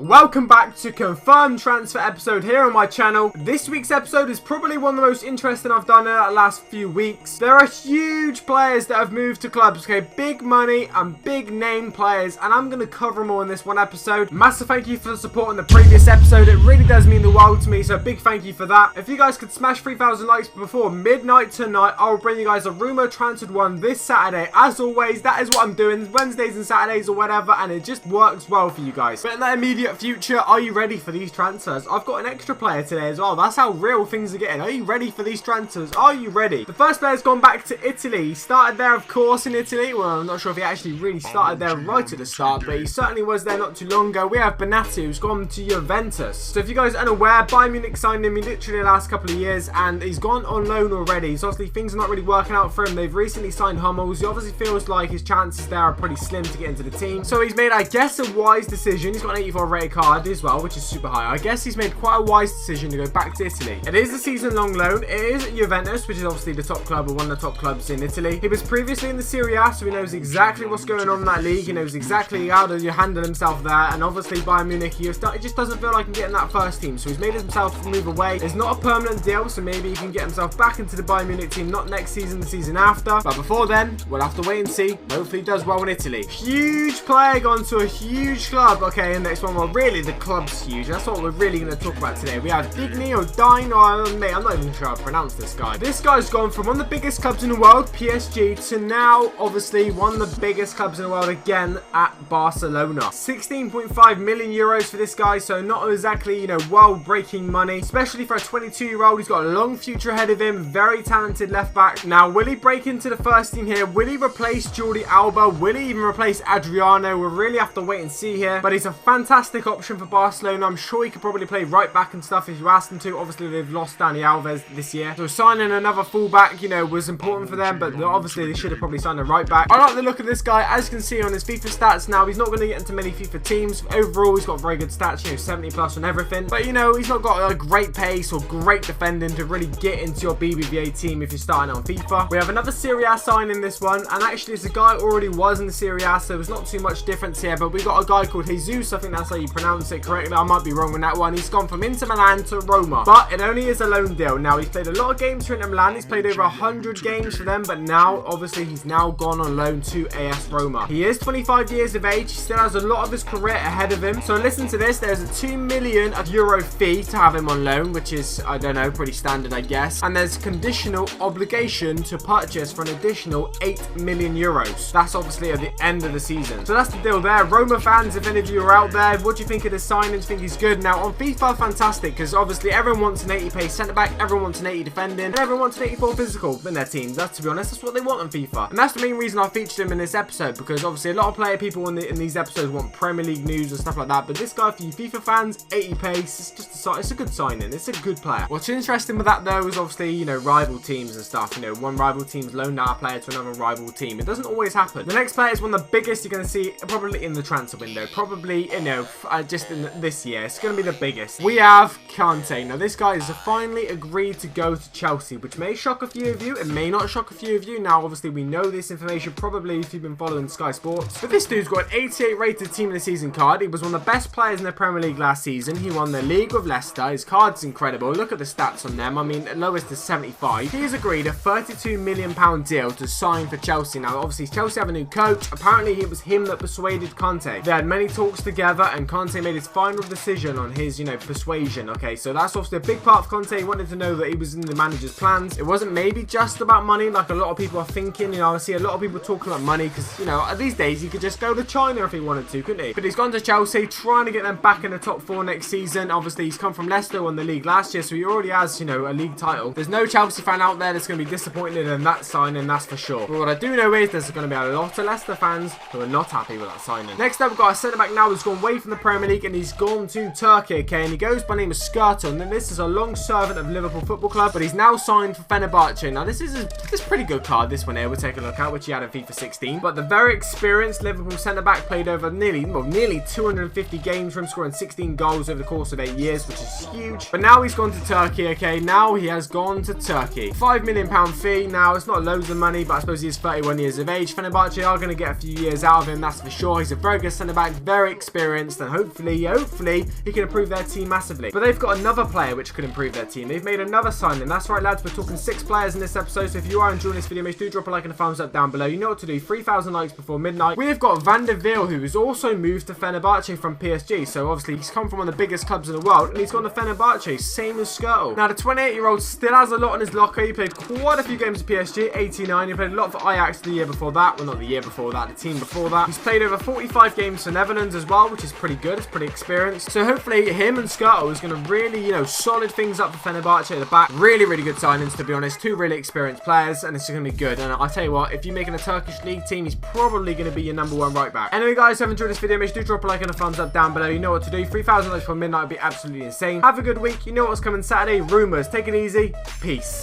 Welcome back to Confirmed Transfer episode here on my channel. This week's episode is probably one of the most interesting I've done in the last few weeks. There are huge players that have moved to clubs, okay, big money and big name players, and I'm going to cover them all in this one episode. Massive thank you for the support in the previous episode. It really does mean the world to me, so big thank you for that. If you guys could smash 3,000 likes before midnight tonight, I'll bring you guys a rumour transferred one this Saturday. As always, that is what I'm doing, Wednesdays and Saturdays or whatever, and it just works well for you guys. But in the immediate future, are you ready for these transfers? I've got an extra player today as well. That's how real things are getting. Are you ready for these transfers? Are you ready? The first player's gone back to Italy. He started there, of course, in Italy. Well, I'm not sure if he actually really started there right at the start, but he certainly was there not too long ago. We have Benatti, who's gone to Juventus. So if you guys are unaware, Bayern Munich signed him in literally the last couple of years, and he's gone on loan already. So obviously things are not really working out for him. They've recently signed Hummels. He obviously feels like his chances there are pretty slim to get into the team. So he's made, I guess, a wise decision. He's got an 84 rated card as well, which is super high. I guess he's made quite a wise decision to go back to Italy. It is a season-long loan. It is Juventus, which is obviously the top club or one of the top clubs in Italy. He was previously in the Serie A, so he knows exactly what's going on in that league. He knows exactly how to handle himself there. And obviously Bayern Munich, he just doesn't feel like he can get in that first team. So he's made himself move away. It's not a permanent deal, so maybe he can get himself back into the Bayern Munich team, not next season, the season after. But before then, we'll have to wait and see. Hopefully he does well in Italy. Huge player gone to a huge club. Okay, and next one, well, really the club's huge. That's what we're really going to talk about today. We have Digny or Dine, or mate, I'm not even sure how to pronounce this guy. This guy's gone from one of the biggest clubs in the world, PSG, to now, obviously, one of the biggest clubs in the world again at Barcelona. 16.5 million euros for this guy, so not exactly, you know, world-breaking money, especially for a 22-year-old. He's got a long future ahead of him, very talented left back. Now, will he break into the first team here? Will he replace Jordi Alba? Will he even replace Adriano? We'll really have to wait and see here, but he's a fantastic option for Barcelona. I'm sure he could probably play right back and stuff if you asked him to. Obviously, they've lost Dani Alves this year, so signing another fullback, you know, was important for them, but obviously they should have probably signed a right back. I like the look of this guy. As you can see on his FIFA stats now, he's not going to get into many FIFA teams. Overall, he's got very good stats, you know, 70 plus on everything, but you know, he's not got a great pace or great defending to really get into your BBVA team if you're starting on FIFA. We have another Serie A sign in this one, and actually it's a guy who already was in the Serie A, so there's not too much difference here, but we got a guy called Jesus. I think that's how you pronounce it correctly. I might be wrong on that one. He's gone from Inter Milan to Roma, but it only is a loan deal. Now, he's played a lot of games for Inter Milan. He's played over 100 games for them, but now, obviously, he's now gone on loan to AS Roma. He is 25 years of age. He still has a lot of his career ahead of him. So listen to this. There's a 2 million euro fee to have him on loan, which is, I don't know, pretty standard, I guess. And there's conditional obligation to purchase for an additional 8 million euros. That's obviously at the end of the season. So that's the deal there. Roma fans, if any of you are out there, what do you think of this signing? Do you think he's good? Now, on FIFA, fantastic, because obviously everyone wants an 80 pace centre-back, everyone wants an 80 defending, and everyone wants an 84 physical in their team. That's, to be honest, that's what they want on FIFA. And that's the main reason I featured him in this episode, because obviously a lot of people in these episodes want Premier League news and stuff like that, but this guy, for you FIFA fans, 80 pace, it's a good signing. It's a good player. What's interesting with that, though, is obviously, you know, rival teams and stuff. You know, one rival team's loaned out a player to another rival team. It doesn't always happen. The next player is one of the biggest you're going to see probably in the transfer window. Probably, you know, just in this year. It's going to be the biggest. We have Kante. Now, this guy has finally agreed to go to Chelsea, which may shock a few of you. It may not shock a few of you. Now, obviously, we know this information probably if you've been following Sky Sports. But this dude's got an 88 rated team of the season card. He was one of the best players in the Premier League last season. He won the league with Leicester. His card's incredible. Look at the stats on them. I mean, lowest is 75. He has agreed a £32 million deal to sign for Chelsea. Now, obviously, Chelsea have a new coach. Apparently, it was him that persuaded Kante. They had many talks together, and Kante made his final decision on his, you know, persuasion. Okay, so that's obviously a big part of Kante. He wanted to know that he was in the manager's plans. It wasn't maybe just about money like a lot of people are thinking. You know, I see a lot of people talking about money because, you know, these days he could just go to China if he wanted to, couldn't he? But he's gone to Chelsea, trying to get them back in the top 4 next season. Obviously, he's come from Leicester, won the league last year, so he already has, you know, a league title. There's no Chelsea fan out there that's going to be disappointed in that signing, that's for sure. But what I do know is there's going to be a lot of Leicester fans who are not happy with that signing. Next up, we've got a centre-back now who's gone away from the Premier League, and he's gone to Turkey, okay? And he goes by the name of Skirtle, and this is a long servant of Liverpool Football Club, but he's now signed for Fenerbahce. Now, this is a pretty good card, this one here. We'll take a look at, which he had in FIFA 16. But the very experienced Liverpool centre-back played over nearly 250 games for him, scoring 16 goals over the course of 8 years, which is huge. But now he's gone to Turkey, okay? Now he has gone to Turkey. £5 million fee. Now, it's not loads of money, but I suppose he's 31 years of age. Fenerbahce are going to get a few years out of him, that's for sure. He's a very good centre-back, very experienced, and hopefully he can improve their team massively. But they've got another player which could improve their team. They've made another signing. That's right, lads, we're talking 6 players in this episode, so if you are enjoying this video, make sure you drop a like and a thumbs up down below. You know what to do, 3,000 likes before midnight. We've got Van der Veer, who has also moved to Fenerbahce from PSG, so obviously he's come from one of the biggest clubs in the world, and he's gone to Fenerbahce, same as Skirtle. Now, the 28-year-old still has a lot in his locker. He played quite a few games at PSG, 89. He played a lot for Ajax the year before that. Well, not the year before that, the team before that. He's played over 45 games for Netherlands as well, which is pretty good. It's pretty experienced. So hopefully him and Skirtle is going to really, you know, solid things up for Fenerbahce at the back. Really, really good signings, to be honest. 2 really experienced players, and it's going to be good. And I'll tell you what, if you're making a Turkish league team, he's probably going to be your #1 right back. Anyway, guys, if you have enjoyed this video, make sure to drop a like and a thumbs up down below. You know what to do. 3,000 likes before midnight would be absolutely insane. Have a good week. You know what's coming Saturday. Rumours. Take it easy. Peace.